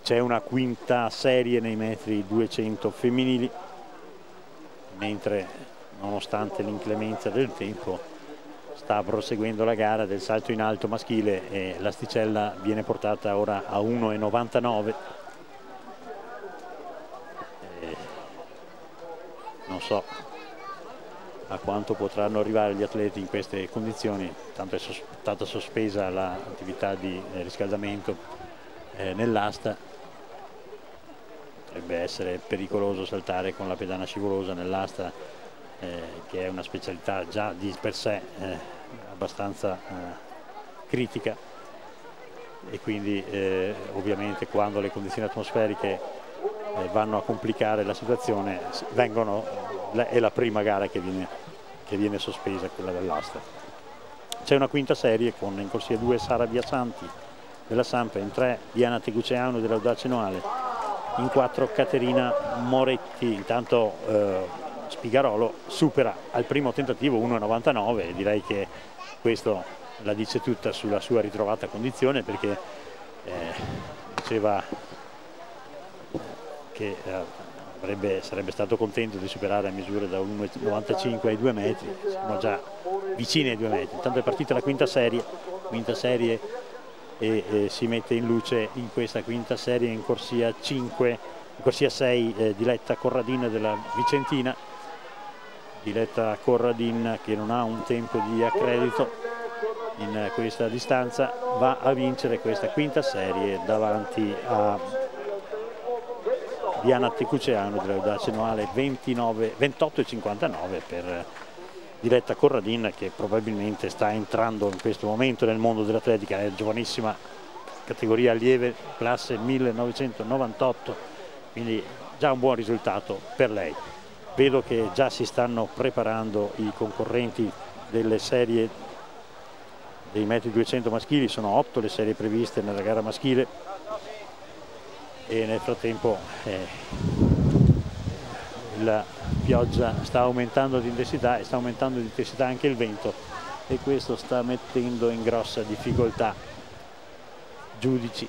c'è una quinta serie nei metri 200 femminili, mentre nonostante l'inclemenza del tempo sta proseguendo la gara del salto in alto maschile e l'asticella viene portata ora a 1,99. Non so a quanto potranno arrivare gli atleti in queste condizioni, tanto è stata sospesa l'attività di riscaldamento nell'asta. Potrebbe essere pericoloso saltare con la pedana scivolosa nell'asta, che è una specialità già di per sé abbastanza critica, e quindi ovviamente quando le condizioni atmosferiche vanno a complicare la situazione è la prima gara che viene sospesa, quella dell'asta. C'è una quinta serie con in corsia 2 Sara Biasanti della Sampa, in 3 Diana Teguceanu dell'Audace Noale, in 4 Caterina Moretti. Intanto Spigarolo supera al primo tentativo 1,99 e direi che questo la dice tutta sulla sua ritrovata condizione, perché diceva che sarebbe stato contento di superare a misure da 1,95 ai 2 metri, siamo già vicini ai 2 metri. Intanto è partita la quinta serie e si mette in luce in questa quinta serie in corsia 6 Diletta Corradin della Vicentina. Diletta Corradin, che non ha un tempo di accredito in questa distanza, va a vincere questa quinta serie davanti a Diana Teguceanu dell'Audace Noale. 28,59 per Diletta Corradin, che probabilmente sta entrando in questo momento nel mondo dell'atletica. È giovanissima, categoria allieve, classe 1998, quindi già un buon risultato per lei. Vedo che già si stanno preparando i concorrenti delle serie dei metri 200 maschili, sono 8 le serie previste nella gara maschile, e nel frattempo la pioggia sta aumentando di intensità e sta aumentando di intensità anche il vento, e questo sta mettendo in grossa difficoltà giudici,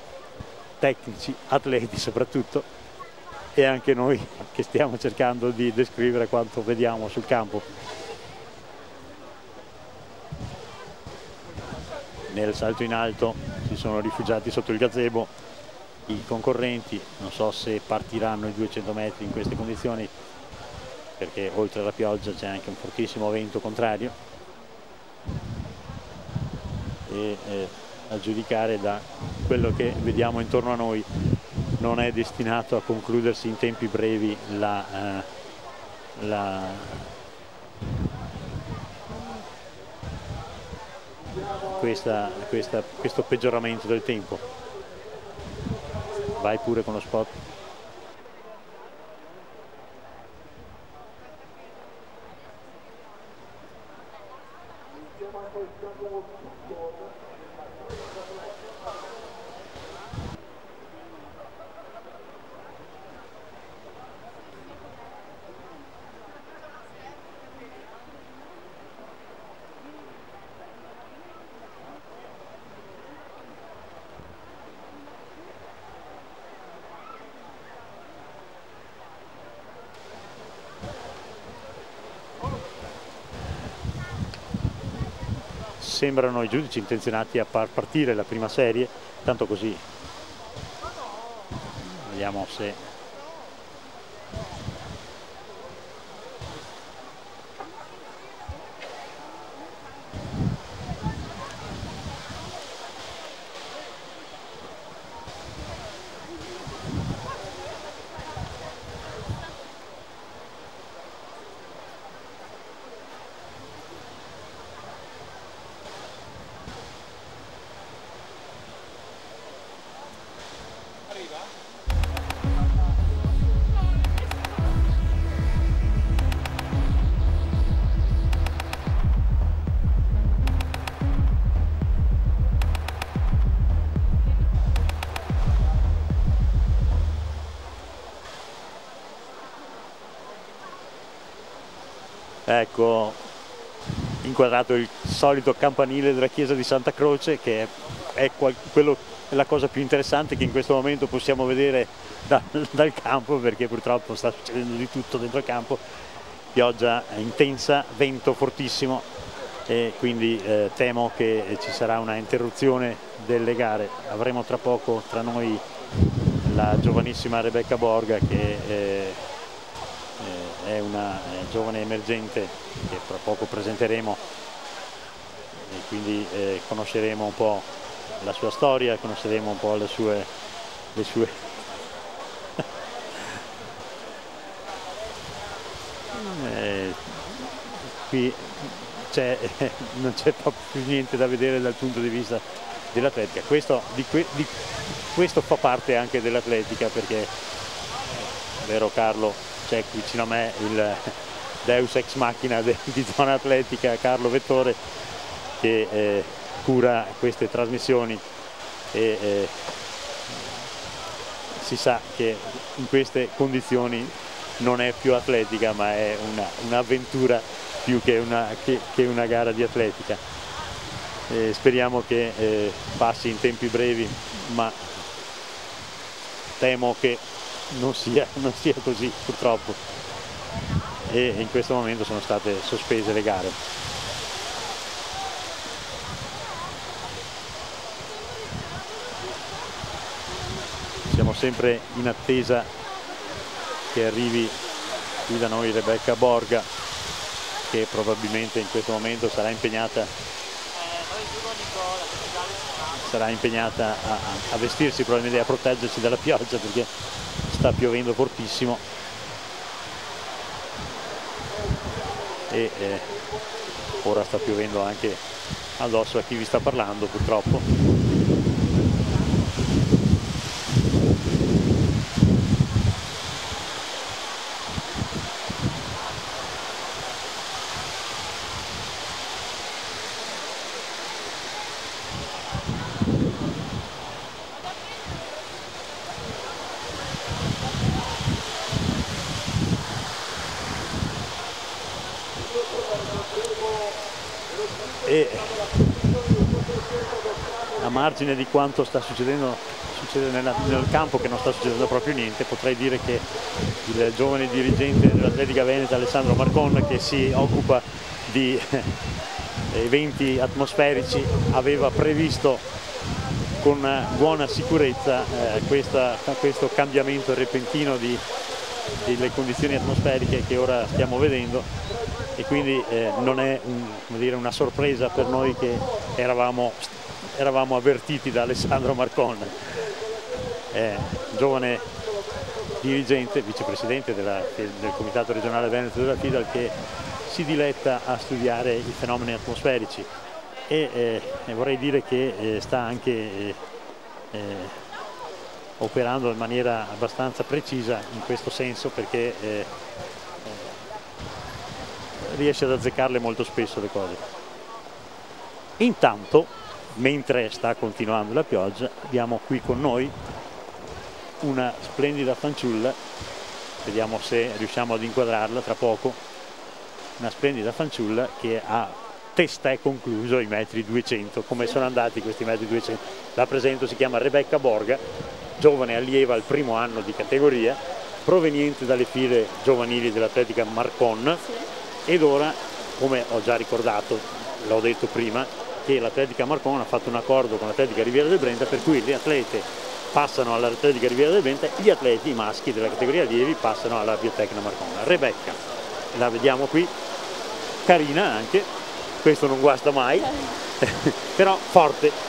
tecnici, atleti soprattutto, e anche noi che stiamo cercando di descrivere quanto vediamo sul campo. Nel salto in alto si sono rifugiati sotto il gazebo i concorrenti, non so se partiranno i 200 metri in queste condizioni, perché oltre alla pioggia c'è anche un fortissimo vento contrario, e a giudicare da quello che vediamo intorno a noi non è destinato a concludersi in tempi brevi questo peggioramento del tempo. Vai pure con lo spot. Sembrano i giudici intenzionati a far partire la prima serie, tanto così vediamo se ecco inquadrato il solito campanile della chiesa di Santa Croce, che è quello la cosa più interessante che in questo momento possiamo vedere dal campo, perché purtroppo sta succedendo di tutto dentro il campo, pioggia intensa, vento fortissimo, e quindi temo che ci sarà una interruzione delle gare. Avremo tra poco tra noi la giovanissima Rebecca Borga, che è una giovane emergente che tra poco presenteremo, e quindi conosceremo un po' la sua storia, conosceremo un po' le sue qui non c'è proprio più niente da vedere dal punto di vista dell'atletica. Questo fa parte anche dell'atletica, perché vero Carlo, c'è vicino a me il Deus ex machina di zona atletica, Carlo Vettore, che cura queste trasmissioni, e si sa che in queste condizioni non è più atletica, ma è un'avventura più che una gara di atletica. Speriamo che passi in tempi brevi, ma temo che non sia così, purtroppo, e in questo momento sono state sospese le gare. Siamo sempre in attesa che arrivi qui da noi Rebecca Borga, che probabilmente in questo momento sarà impegnata a vestirsi, probabilmente a proteggersi dalla pioggia, perché sta piovendo fortissimo, e ora sta piovendo anche addosso a chi vi sta parlando, purtroppo. E a margine di quanto succede nel campo, che non sta succedendo proprio niente, potrei dire che il giovane dirigente dell'Atletica Veneta, Alessandro Marcon, che si occupa di eventi atmosferici, aveva previsto con buona sicurezza questo cambiamento repentino delle condizioni atmosferiche che ora stiamo vedendo, e quindi non è una sorpresa per noi, che eravamo avvertiti da Alessandro Marcon, giovane dirigente, vicepresidente del Comitato Regionale Veneto della FIDAL, che si diletta a studiare i fenomeni atmosferici, e vorrei dire che sta anche operando in maniera abbastanza precisa in questo senso, perché riesce ad azzeccarle molto spesso le cose. Intanto, mentre sta continuando la pioggia, abbiamo qui con noi una splendida fanciulla, vediamo se riusciamo ad inquadrarla tra poco, una splendida fanciulla che ha testè concluso i metri 200. Come sono andati questi metri 200? La presento, si chiama Rebecca Borga, giovane allieva al primo anno di categoria, proveniente dalle file giovanili dell'Atletica Marcon, ed ora, come ho già ricordato, l'ho detto prima, che l'Atletica Marcon ha fatto un accordo con l'Atletica Riviera del Brenta, per cui le atlete passano all'Atletica Riviera del Brenta, gli atleti, i maschi della categoria allievi, passano alla Biotecna Marcon. Rebecca, la vediamo qui, carina anche, questo non guasta mai, però forte.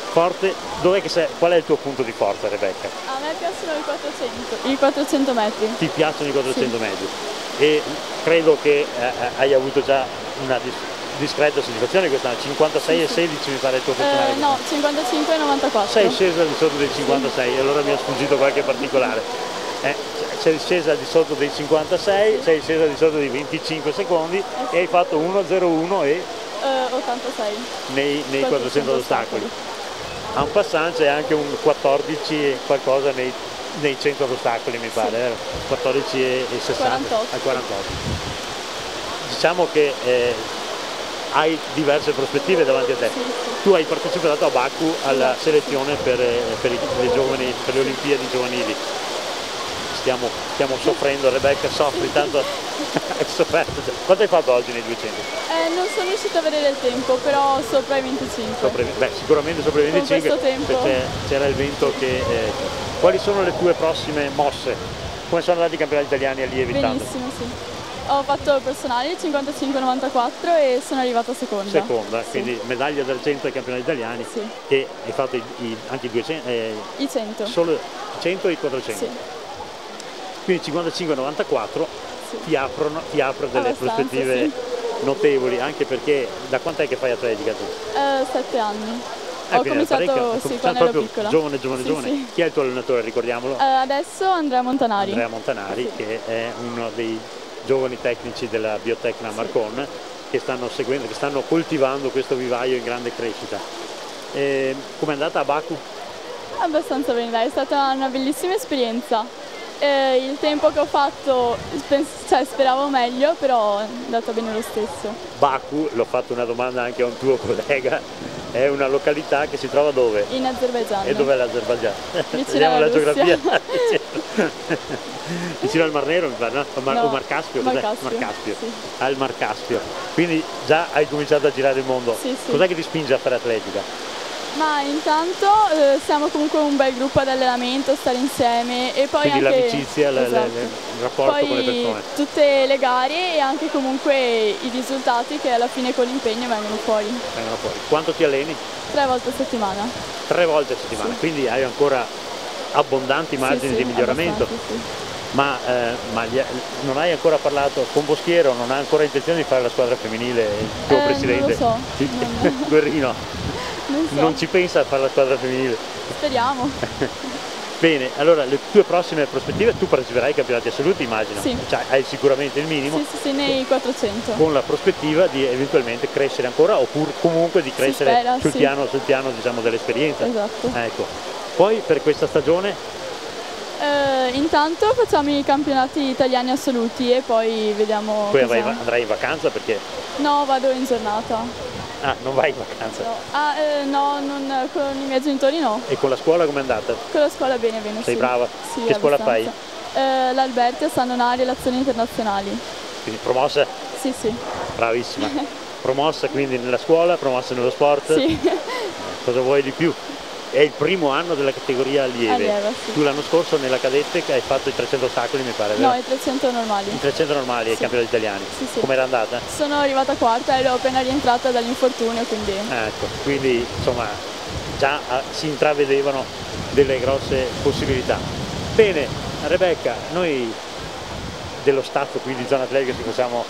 Dov'è che sei? Qual è il tuo punto di forza, Rebecca? A me piacciono i 400 metri. Ti piacciono i 400 sì. metri? E credo che hai avuto già una discreta soddisfazione quest'anno, 56 e 16 mi pare il tuo personale. No, 55 e 94. Sei scesa al di sotto dei 56, allora mi ha sfuggito qualche particolare. Sei scesa al di sotto dei 56, sei scesa al di sotto dei 25 secondi e hai fatto 1.01 e 86 nei 400 ostacoli. A un passant c'è anche un 14 e qualcosa nei 100 ostacoli, mi pare, 14 e 60 48. al 48. Diciamo che hai diverse prospettive davanti a te. Sì, sì. Tu hai partecipato a Baku alla selezione per le Olimpiadi giovanili. Stiamo soffrendo, Rebecca soffri tanto. Hai sofferto. Quanto hai fatto oggi nei 200? Non sono riuscita a vedere il tempo, però sopra i 25. Sicuramente sopra i 25. Con questo tempo. C'era il vento che... quali sono le tue prossime mosse? Come sono andati i campionati italiani allievi? Benissimo, sì. Ho fatto personali 55-94 e sono arrivata seconda. Seconda, sì. Quindi medaglia d'argento ai campionati italiani. Sì. E hai fatto anche i 200? I 100. Solo 100 e i 400? Sì. Quindi 55-94 sì. ti apro delle Abbastanza, prospettive sì. notevoli, anche perché da quant'è che fai atletica tu? 7 anni. Ho cominciato quando ero piccola. Giovane. Sì. Chi è il tuo allenatore, ricordiamolo? Adesso Andrea Montanari. Andrea Montanari, sì. che è uno dei giovani tecnici della Biotecna Marcon, che stanno coltivando questo vivaio in grande crescita. Com'è andata a Baku? Abbastanza bene, dai, è stata una bellissima esperienza. Il tempo che ho fatto speravo meglio, però è andata bene lo stesso. Baku, l'ho fatto una domanda anche a un tuo collega, è una località che si trova dove? In Azerbaigian. E dov'è l'Azerbaigian? Vicino alla geografia. Vicino al Mar Nero, mi pare, no? O Mar Caspio? Mar Caspio. Sì. Al Mar Caspio. Quindi già hai cominciato a girare il mondo. Sì. Cos'è che ti spinge a fare atletica? Ma intanto siamo comunque un bel gruppo di allenamento, stare insieme e poi quindi anche l'amicizia, esatto. il rapporto poi con le persone. Tutte le gare e anche comunque i risultati che alla fine con l'impegno vengono fuori. Quanto ti alleni? 3 volte a settimana. 3 volte a settimana, sì. Quindi hai ancora abbondanti margini di miglioramento. Sì. Ma non hai ancora parlato con Boschiero, non ha ancora intenzione di fare la squadra femminile, il tuo presidente? Non lo so. Guerrino. Non ci pensa a fare la squadra femminile? Speriamo. Bene, allora le tue prossime prospettive, tu parteciperai ai campionati assoluti, immagino? Sì. Cioè, hai sicuramente il minimo? Sì, nei 400. Con la prospettiva di eventualmente crescere ancora, oppure comunque di crescere sul piano diciamo, dell'esperienza. Esatto. Ecco. Poi per questa stagione? Intanto facciamo i campionati italiani assoluti e poi vediamo. Poi andrai in vacanza perché? No, vado in giornata. Ah, non vai in vacanza? No. No, con i miei genitori no. E con la scuola com'è andata? Con la scuola bene. Sei brava? Sì, che scuola fai? L'Alberti a San Donario, Relazioni Internazionali. Quindi promossa? Sì. Bravissima. Promossa quindi nella scuola, promossa nello sport? Sì. Cosa vuoi di più? È il primo anno della categoria allieve. Sì. Tu l'anno scorso nella cadette hai fatto i 300 ostacoli, mi pare, vero? No, i 300 normali. I 300 normali ai campionati italiani. Sì. Com'era andata? Sono arrivata quarta e l'ho appena rientrata dall'infortunio, quindi... Ecco, quindi insomma già si intravedevano delle grosse possibilità. Bene, Rebecca, noi dello staff qui di Zona Atletica ci facciamo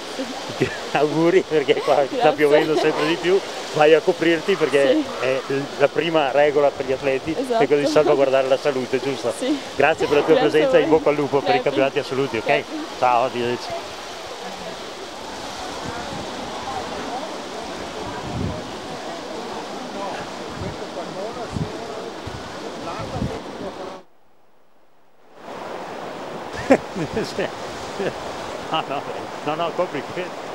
auguri perché qua sta piovendo sempre di più, vai a coprirti perché è la prima regola per gli atleti, è quello di salvaguardare la salute, giusto? Sì. Grazie per la tua presenza e in bocca al lupo per i campionati assoluti, ok? Grazie. Ciao, arrivederci. No, copri che...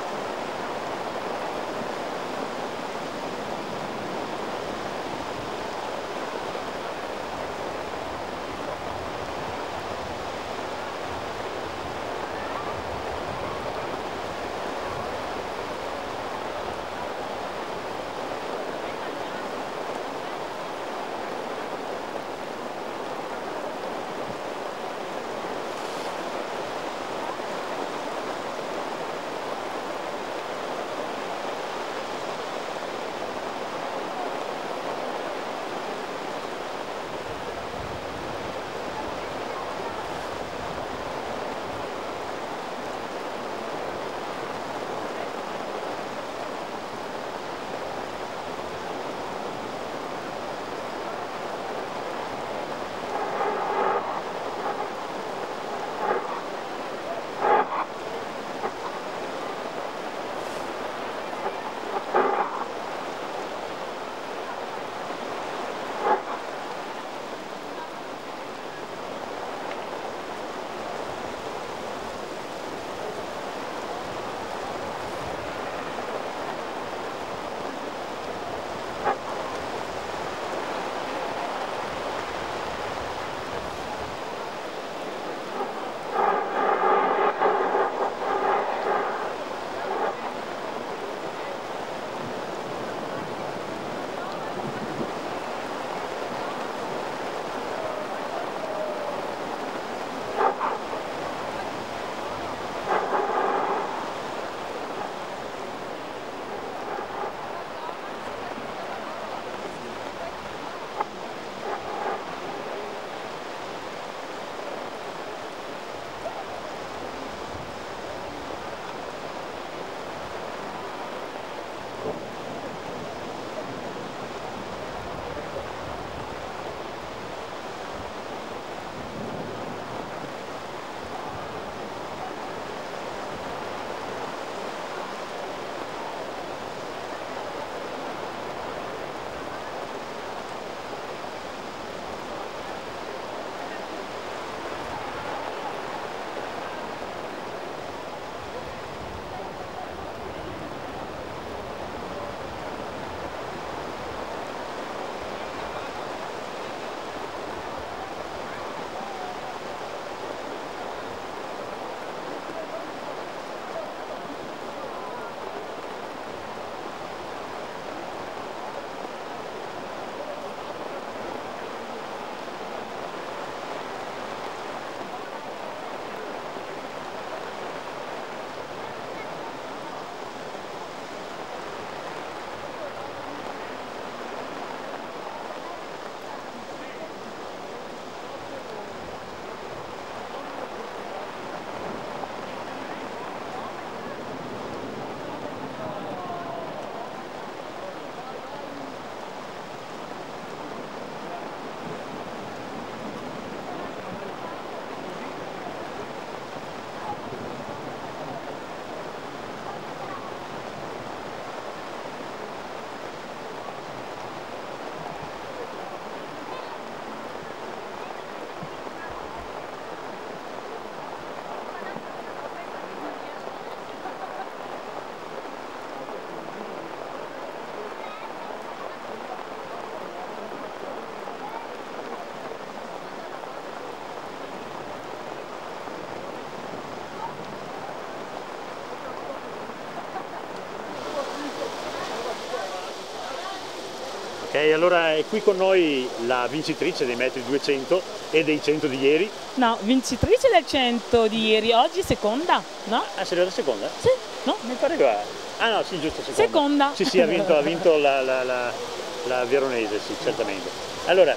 allora è qui con noi la vincitrice dei metri 200 e dei 100 di ieri. No, vincitrice del 100 di ieri, oggi seconda, no? Ah, sei arrivata seconda? Sì, no? Mi pareva... Ah no, sì, giusto, seconda. Seconda. Sì, sì, ha vinto la Veronese, sì, certamente. Allora,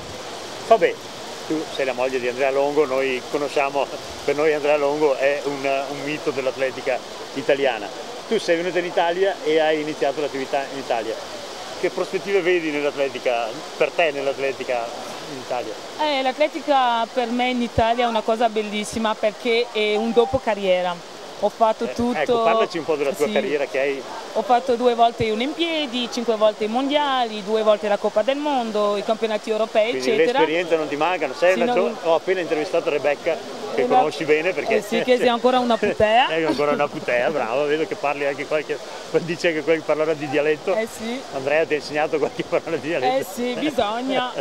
vabbè, tu sei la moglie di Andrea Longo, noi conosciamo, per noi Andrea Longo è un mito dell'atletica italiana. Tu sei venuta in Italia e hai iniziato l'attività in Italia. Che prospettive vedi nell'atletica, per te nell'atletica in Italia? L'atletica per me in Italia è una cosa bellissima perché è un dopo carriera. Ho fatto tutto. Ecco, parlaci un po' della tua carriera che hai. Ho fatto 2 volte le Olimpiadi, 5 volte i mondiali, 2 volte la Coppa del Mondo, i campionati europei, quindi eccetera. Le esperienze non ti mancano. Ho appena intervistato Rebecca, che conosci bene perché. Sì, che sei ancora una putea. È ancora una putea, bravo, vedo che parli anche dice che qualche parola di dialetto. Sì. Andrea ti ha insegnato qualche parola di dialetto. Sì, bisogna.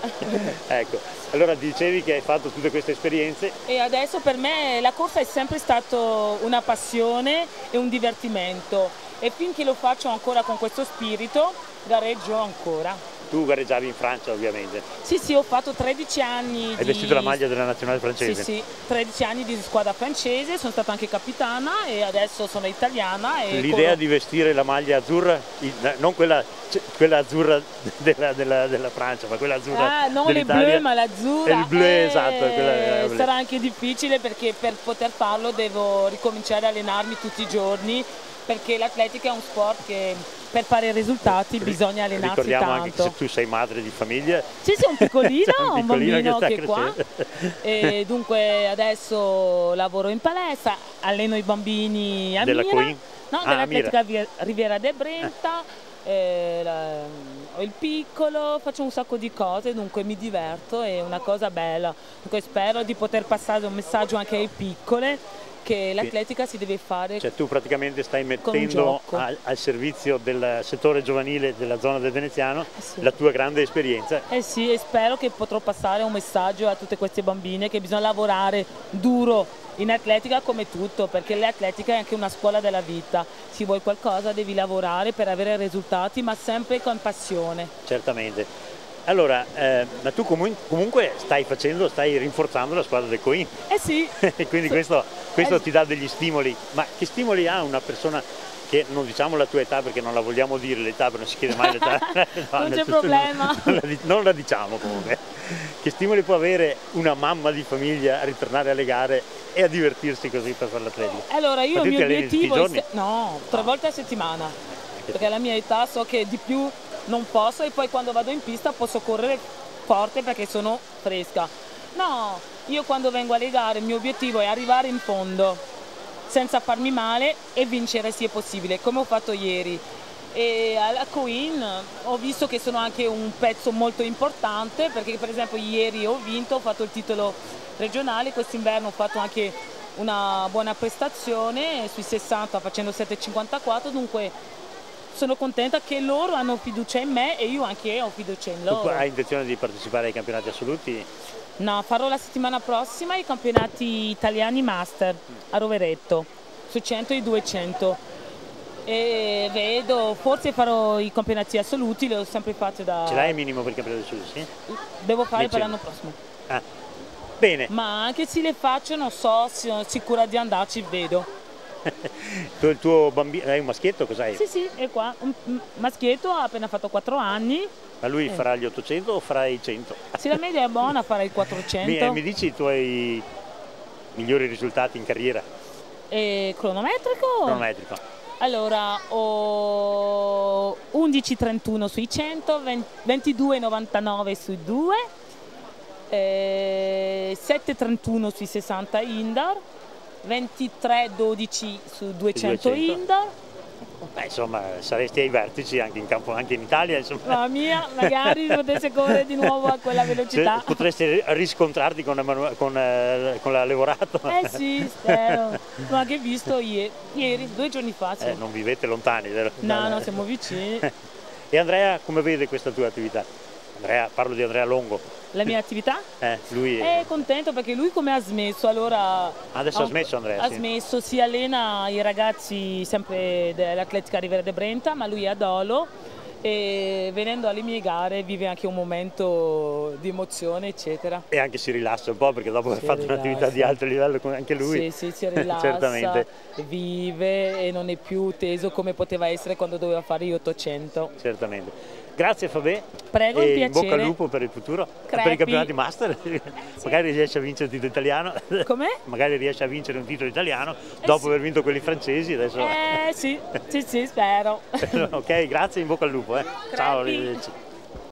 Ecco, allora dicevi che hai fatto tutte queste esperienze. E adesso per me la corsa è sempre stato una passione e un divertimento e finché lo faccio ancora con questo spirito gareggio ancora. Tu gareggiavi in Francia ovviamente. Sì, ho fatto 13 anni. Hai vestito la maglia della nazionale francese? Sì, 13 anni di squadra francese, sono stata anche capitana e adesso sono italiana. L'idea di vestire la maglia azzurra, non quella azzurra della Francia, ma quella azzurra non le blu, ma l'azzurra. Il blu, esatto. Sarà anche difficile perché per poter farlo devo ricominciare a allenarmi tutti i giorni, perché l'atletica è un sport che per fare risultati bisogna allenarsi Ricordiamo tanto. Anche che tu sei madre di famiglia. Sì, un piccolino, un bambino che è qua. E dunque adesso lavoro in palestra, alleno i bambini a Della Mira. Queen? No, dell'atletica Riviera de Brenta. Ho il piccolo, faccio un sacco di cose, dunque mi diverto, è una cosa bella. Dunque spero di poter passare un messaggio anche ai piccole, che l'atletica si deve fare. Cioè tu praticamente stai mettendo al servizio del settore giovanile della zona del Veneziano la tua grande esperienza. Sì, e spero che potrò passare un messaggio a tutte queste bambine che bisogna lavorare duro in atletica come tutto, perché l'atletica è anche una scuola della vita. Se vuoi qualcosa devi lavorare per avere risultati, ma sempre con passione. Certamente. Allora, ma tu comunque stai rinforzando la squadra del Coin. Sì. Quindi questo ti dà degli stimoli. Ma che stimoli ha una persona che, non diciamo la tua età perché non la vogliamo dire l'età, perché non si chiede mai l'età. Non c'è problema. Non la diciamo comunque. Che stimoli può avere una mamma di famiglia a ritornare alle gare e a divertirsi così per fare l'atletica? Allora, io il mio obiettivo è 3 volte a settimana, perché alla mia età so che di più non posso, e poi quando vado in pista posso correre forte perché sono fresca. No, io quando vengo alle gare il mio obiettivo è arrivare in fondo senza farmi male e vincere se è possibile, come ho fatto ieri. E alla Coin ho visto che sono anche un pezzo molto importante, perché per esempio ieri ho vinto, ho fatto il titolo regionale, quest'inverno ho fatto anche una buona prestazione sui 60 facendo 7,54, dunque sono contenta che loro hanno fiducia in me e io anche ho fiducia in loro. Tu hai intenzione di partecipare ai campionati assoluti? No, farò la settimana prossima i campionati italiani master a Rovereto, su 100 e 200. E vedo, forse farò i campionati assoluti, li ho sempre fatti da... Ce l'hai il minimo per i campionati assoluti? Sì? Devo fare per l'anno prossimo. Bene. Ma anche se le faccio non so, sono sicura di andarci, vedo. Il tuo bambino è un maschietto, cos'hai? Sì, è qua, un maschietto, ha appena fatto 4 anni. Ma lui farà gli 800 o farà i 100? Se la media è buona farà i 400. Mi dici i tuoi migliori risultati in carriera? Cronometrico? Cronometrico. Allora, ho 11,31 sui 100, 22,99 sui 2, 7,31 sui 60 indoor, 23,12 su 200 indoor. Beh, insomma, saresti ai vertici anche in campo, anche in Italia. Insomma. La mia, magari potesse correre di nuovo a quella velocità. Potresti riscontrarti con la Levorato. Sì, spero. L'ho anche visto ieri, 2 giorni fa. Sì. Non vivete lontani. No, siamo vicini. E Andrea come vede questa tua attività? Parlo di Andrea Longo. La mia attività? Lui è contento perché lui come ha smesso, allora... Adesso ha smesso Andrea? Ha smesso, si allena i ragazzi sempre dell'Atletica Riviera de Brenta, ma lui è a Dolo e venendo alle mie gare vive anche un momento di emozione, eccetera. E anche si rilassa un po', perché dopo aver fatto un'attività di alto livello come anche lui. Sì, si rilassa, certamente. Vive e non è più teso come poteva essere quando doveva fare gli 800. Certamente. Grazie Fabè. Prego, e un piacere. in bocca al lupo per il futuro, per i campionati master. Magari riesce a vincere il titolo italiano. Com'è? Magari riesce a vincere un titolo italiano dopo aver vinto quelli francesi. Adesso... sì, spero. Ok, grazie, in bocca al lupo. Ciao, arrivederci.